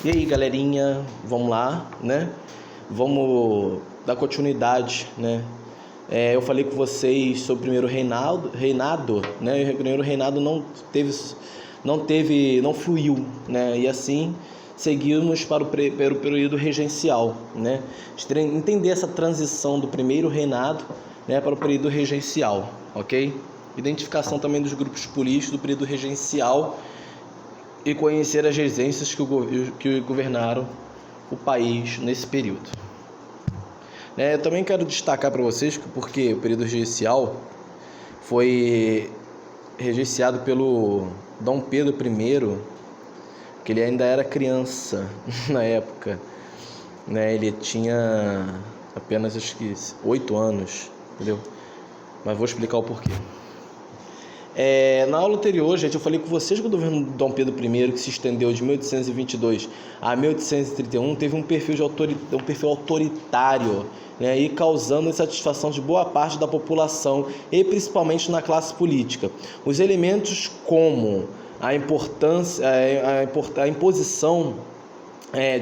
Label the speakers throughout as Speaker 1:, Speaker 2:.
Speaker 1: E aí, galerinha, vamos lá, né? Vamos dar continuidade, né? Eu falei com vocês sobre o primeiro reinado, né? E o primeiro reinado não fluiu, né? E assim seguimos para o período regencial, né? Entender essa transição do primeiro reinado, né, para o período regencial, ok? Identificação também dos grupos políticos do período regencial e conhecer as regências que governaram o país nesse período. Eu também quero destacar para vocês que porque o período regencial foi regenciado pelo Dom Pedro I, que ele ainda era criança na época, né? Ele tinha apenas, acho que 8 anos, entendeu? Mas vou explicar o porquê. Na aula anterior, gente, eu falei com vocês que o governo de Dom Pedro I, que se estendeu de 1822 a 1831, teve um perfil autoritário, né, e causando insatisfação de boa parte da população e principalmente na classe política. Os elementos como a imposição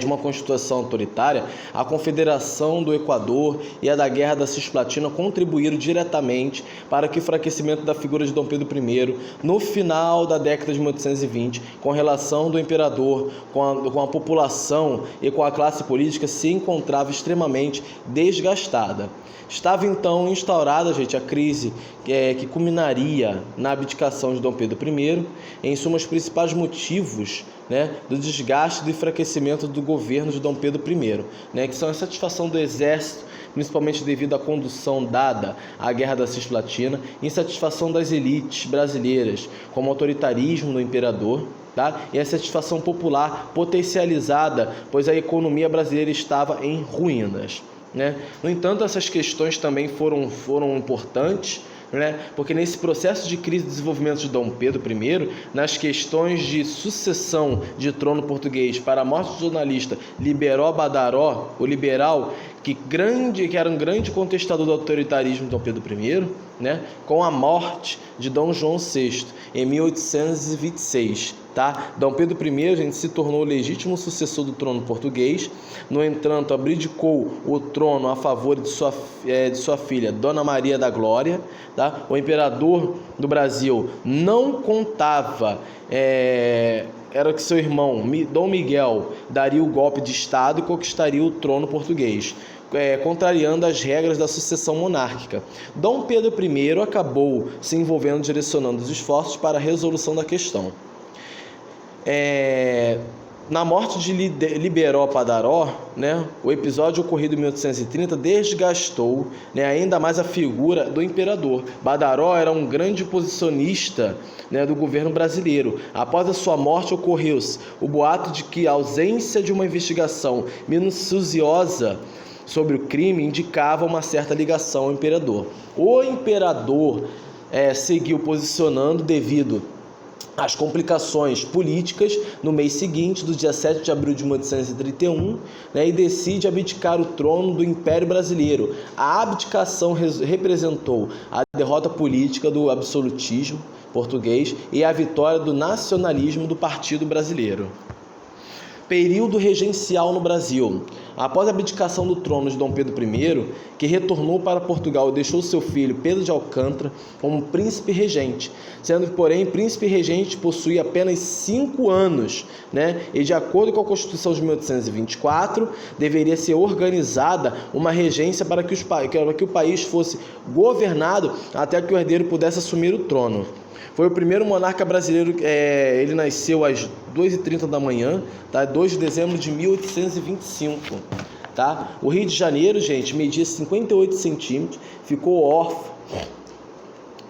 Speaker 1: de uma constituição autoritária, a Confederação do Equador e a da Guerra da Cisplatina contribuíram diretamente para o enfraquecimento da figura de Dom Pedro I no final da década de 1820, com relação do imperador com a população e com a classe política se encontrava extremamente desgastada. Estava então instaurada, gente, a crise que culminaria na abdicação de Dom Pedro I. Em suma, os principais motivos, né, do desgaste e do enfraquecimento do governo de Dom Pedro I, né, que são a insatisfação do exército, principalmente devido à condução dada à Guerra da Cisplatina, insatisfação das elites brasileiras, como o autoritarismo do imperador, tá? E a satisfação popular potencializada, pois a economia brasileira estava em ruínas, né? No entanto, essas questões também foram importantes, né? Porque nesse processo de crise e desenvolvimento de Dom Pedro I, nas questões de sucessão de trono português para a morte do jornalista Liberó Badaró, o liberal, que era um grande contestador do autoritarismo de Dom Pedro I, né, com a morte de Dom João VI em 1826, tá? Dom Pedro I, gente, se tornou o legítimo sucessor do trono português. No entanto, abdicou o trono a favor de sua filha Dona Maria da Glória, tá? O imperador do Brasil não contava era que seu irmão Dom Miguel daria o golpe de estado e conquistaria o trono português, contrariando as regras da sucessão monárquica. Dom Pedro I acabou se envolvendo, direcionando os esforços para a resolução da questão. Na morte de Liberó Badaró, né, o episódio ocorrido em 1830 desgastou, né, ainda mais a figura do imperador. Badaró era um grande oposicionista, né, do governo brasileiro. Após a sua morte, ocorreu-se o boato de que a ausência de uma investigação minuciosa sobre o crime indicava uma certa ligação ao imperador. O imperador seguiu posicionando devido as complicações políticas no mês seguinte, do dia 7 de abril de 1831, né, e decide abdicar o trono do Império Brasileiro. A abdicação representou a derrota política do absolutismo português e a vitória do nacionalismo do Partido Brasileiro. Período regencial no Brasil. Após a abdicação do trono de Dom Pedro I, que retornou para Portugal e deixou seu filho Pedro de Alcântara como príncipe regente, sendo que, porém, príncipe regente possuía apenas 5 anos, né? E de acordo com a Constituição de 1824, deveria ser organizada uma regência para que o país fosse governado até que o herdeiro pudesse assumir o trono. Foi o primeiro monarca brasileiro, ele nasceu às 2h30 da manhã, tá? 2 de dezembro de 1825, tá? O Rio de Janeiro, gente, media 58 centímetros, ficou órfão.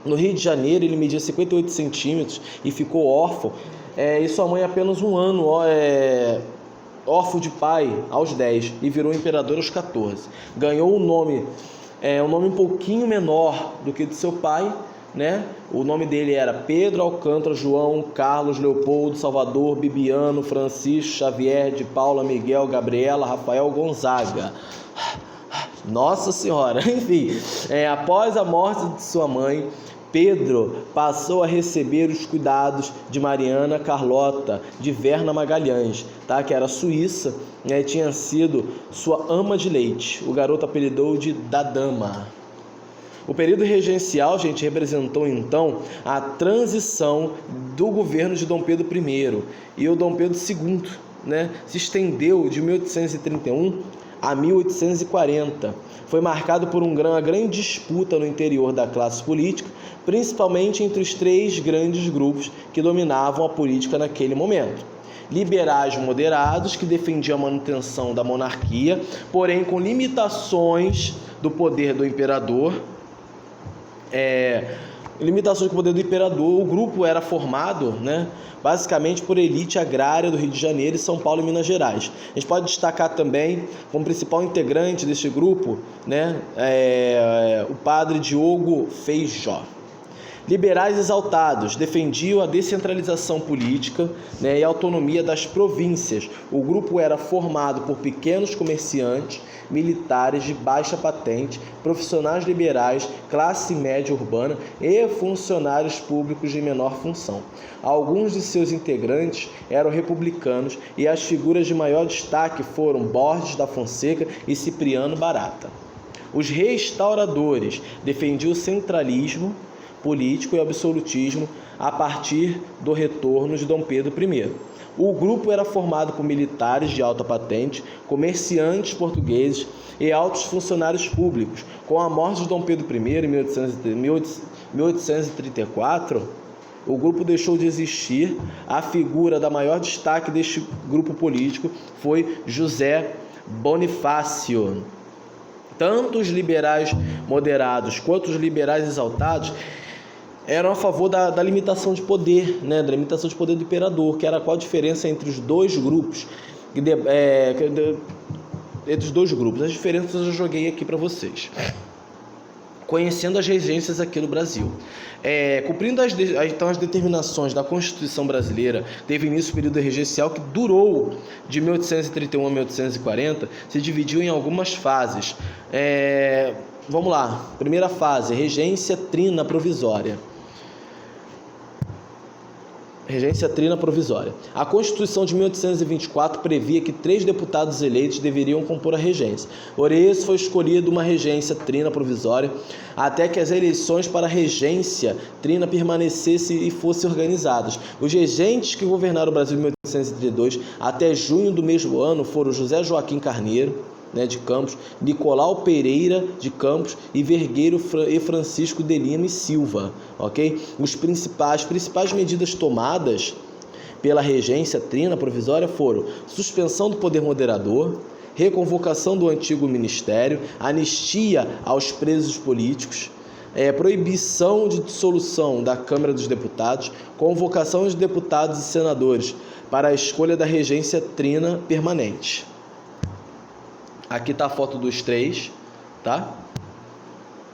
Speaker 1: No Rio de Janeiro, ele media 58 centímetros e ficou órfão, e sua mãe apenas um ano, órfão de pai aos 10, e virou imperador aos 14. Ganhou um nome um pouquinho menor do que do seu pai, né? O nome dele era Pedro Alcântara João Carlos Leopoldo Salvador Bibiano Francisco Xavier de Paula Miguel Gabriela Rafael Gonzaga. Nossa Senhora! Enfim, após a morte de sua mãe, Pedro passou a receber os cuidados de Mariana Carlota de Verna Magalhães, tá? Que era suíça, né? E tinha sido sua ama de leite. O garoto apelidou de da Dama. O período regencial, gente, representou então a transição do governo de Dom Pedro I e o Dom Pedro II, né? Se estendeu de 1831 a 1840. Foi marcado por uma grande disputa no interior da classe política, principalmente entre os três grandes grupos que dominavam a política naquele momento. Liberais moderados, que defendiam a manutenção da monarquia, porém com limitações do poder do imperador. O grupo era formado, né, basicamente por elite agrária do Rio de Janeiro, São Paulo e Minas Gerais. A gente pode destacar também, como principal integrante deste grupo, né, o padre Diogo Feijó. Liberais exaltados defendiam a descentralização política, né, e a autonomia das províncias. O grupo era formado por pequenos comerciantes, militares de baixa patente, profissionais liberais, classe média urbana e funcionários públicos de menor função. Alguns de seus integrantes eram republicanos e as figuras de maior destaque foram Borges da Fonseca e Cipriano Barata. Os restauradores defendiam o centralismo político e absolutismo a partir do retorno de Dom Pedro I. O grupo era formado por militares de alta patente, comerciantes portugueses e altos funcionários públicos. Com a morte de Dom Pedro I em 1834, o grupo deixou de existir. A figura da maior destaque deste grupo político foi José Bonifácio. Tanto os liberais moderados quanto os liberais exaltados eram a favor da limitação de poder, né, da limitação de poder do imperador, que era qual a diferença entre os dois grupos. Entre os dois grupos. As diferenças eu joguei aqui para vocês. Conhecendo as regências aqui no Brasil. Cumprindo as determinações da Constituição brasileira, teve início o período regencial que durou de 1831 a 1840, se dividiu em algumas fases. Vamos lá. Primeira fase, regência trina provisória. Regência trina provisória. A Constituição de 1824 previa que 3 deputados eleitos deveriam compor a regência. Por isso foi escolhida uma regência trina provisória até que as eleições para a regência trina permanecessem e fossem organizadas. Os regentes que governaram o Brasil em 1832 até junho do mesmo ano foram José Joaquim Carneiro, né, de Campos, Nicolau Pereira de Campos e Vergueiro e Francisco de Lima e Silva, ok? As principais medidas tomadas pela regência trina provisória foram suspensão do poder moderador, reconvocação do antigo ministério, anistia aos presos políticos, proibição de dissolução da Câmara dos Deputados, convocação de deputados e senadores para a escolha da regência trina permanente. Aqui está a foto dos 3, tá?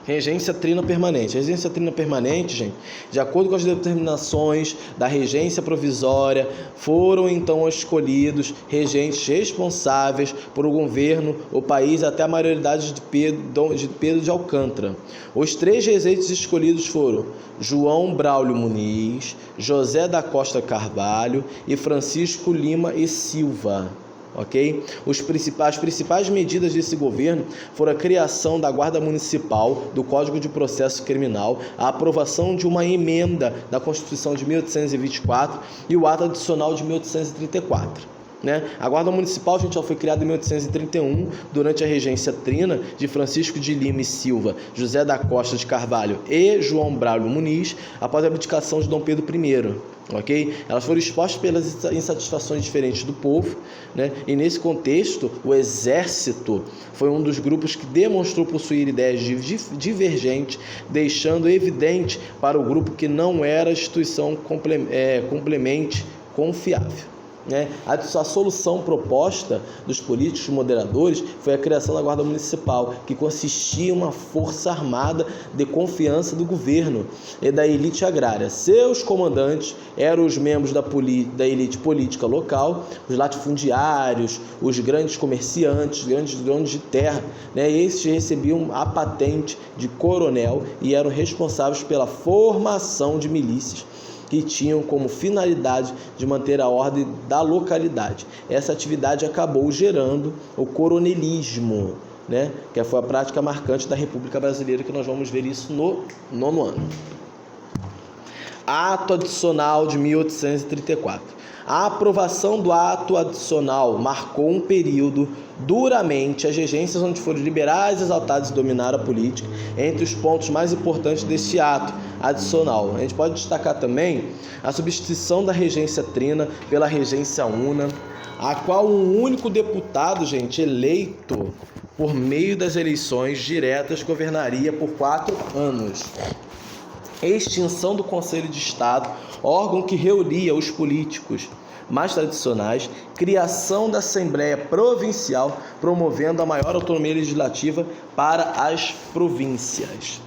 Speaker 1: Regência trina permanente. Regência trina permanente, gente, de acordo com as determinações da regência provisória, foram então escolhidos regentes responsáveis por o governo, o país, até a maioridade de Pedro de Alcântara. Os 3 regentes escolhidos foram João Braulio Muniz, José da Costa Carvalho e Francisco Lima e Silva. Ok? As principais medidas desse governo foram a criação da Guarda Municipal, do Código de Processo Criminal, a aprovação de uma emenda da Constituição de 1824 e o ato adicional de 1834. Né? A Guarda Municipal, gente, foi criada em 1831, durante a regência trina de Francisco de Lima e Silva, José da Costa de Carvalho e João Braulio Muniz, após a abdicação de Dom Pedro I. Okay? Elas foram expostas pelas insatisfações diferentes do povo, né? E nesse contexto, o Exército foi um dos grupos que demonstrou possuir ideias divergentes, deixando evidente para o grupo que não era instituição complemente confiável. né? A solução proposta dos políticos moderadores foi a criação da Guarda Municipal, que consistia em uma força armada de confiança do governo e da elite agrária. Seus comandantes eram os membros da elite política local, os latifundiários, os grandes comerciantes, os grandes donos de terra, né? Esses recebiam a patente de coronel e eram responsáveis pela formação de milícias que tinham como finalidade de manter a ordem da localidade. Essa atividade acabou gerando o coronelismo, né? Que foi a prática marcante da República Brasileira, que nós vamos ver isso no 9º ano. Ato Adicional de 1834. A aprovação do ato adicional marcou um período duramente as regências onde foram liberais, exaltados e dominaram a política. Entre os pontos mais importantes deste ato adicional, a gente pode destacar também a substituição da regência trina pela regência una, a qual um único deputado, eleito por meio das eleições diretas, governaria por 4 anos. Extinção do Conselho de Estado, órgão que reunia os políticos mais tradicionais, criação da Assembleia Provincial, promovendo a maior autonomia legislativa para as províncias.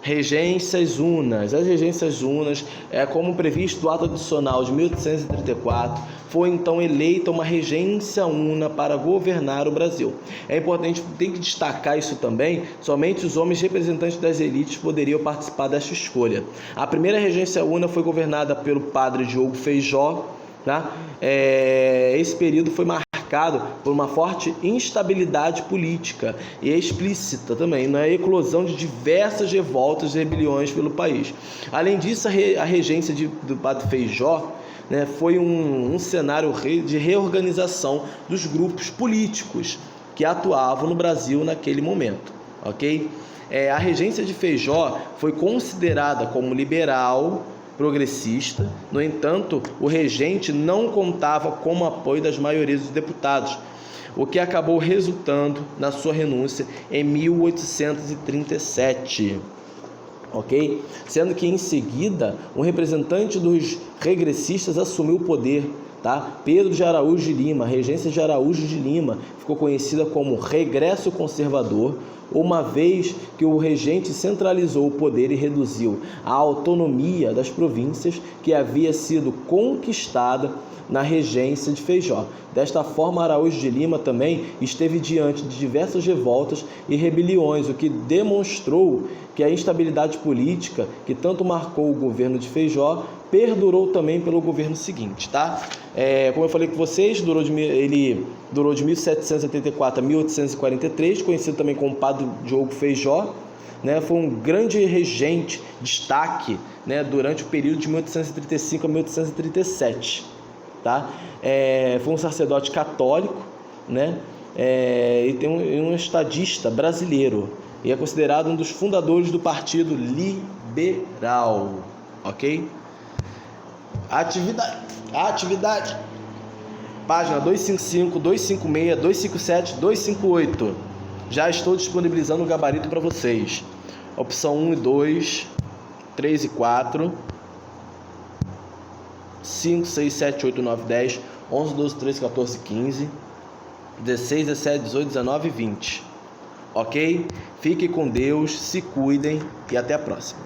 Speaker 1: Regências unas. As regências unas, como previsto no ato adicional de 1834, foi então eleita uma regência una para governar o Brasil. É importante, tem que destacar isso também, somente os homens representantes das elites poderiam participar desta escolha. A primeira regência una foi governada pelo padre Diogo Feijó, tá? Esse período foi marcado por uma forte instabilidade política e explícita também na eclosão de diversas revoltas e rebeliões pelo país. Além disso, a regência do padre Feijó, né, foi um cenário de reorganização dos grupos políticos que atuavam no Brasil naquele momento, ok? A regência de Feijó foi considerada como liberal, progressista. No entanto, o regente não contava com o apoio das maiorias dos deputados, o que acabou resultando na sua renúncia em 1837. Ok? Sendo que em seguida um representante dos regressistas assumiu o poder, tá? Pedro de Araújo de Lima. A regência de Araújo de Lima ficou conhecida como Regresso Conservador, uma vez que o regente centralizou o poder e reduziu a autonomia das províncias que havia sido conquistada na regência de Feijó. Desta forma, Araújo de Lima também esteve diante de diversas revoltas e rebeliões, o que demonstrou que a instabilidade política que tanto marcou o governo de Feijó perdurou também pelo governo seguinte, tá? Como eu falei com vocês, ele durou de 1784 a 1843, conhecido também como Padre Diogo Feijó, né? Foi um grande regente, destaque, né, durante o período de 1835 a 1837. Tá? Foi um sacerdote católico, né? E tem um estadista brasileiro e é considerado um dos fundadores do Partido Liberal, ok? Atividade. Página 255, 256, 257, 258. Já estou disponibilizando o gabarito para vocês. Opção 1 e 2, 3 e 4, 5, 6, 7, 8, 9, 10, 11, 12, 13, 14, 15, 16, 17, 18, 19 e 20. Ok? Fiquem com Deus, se cuidem e até a próxima.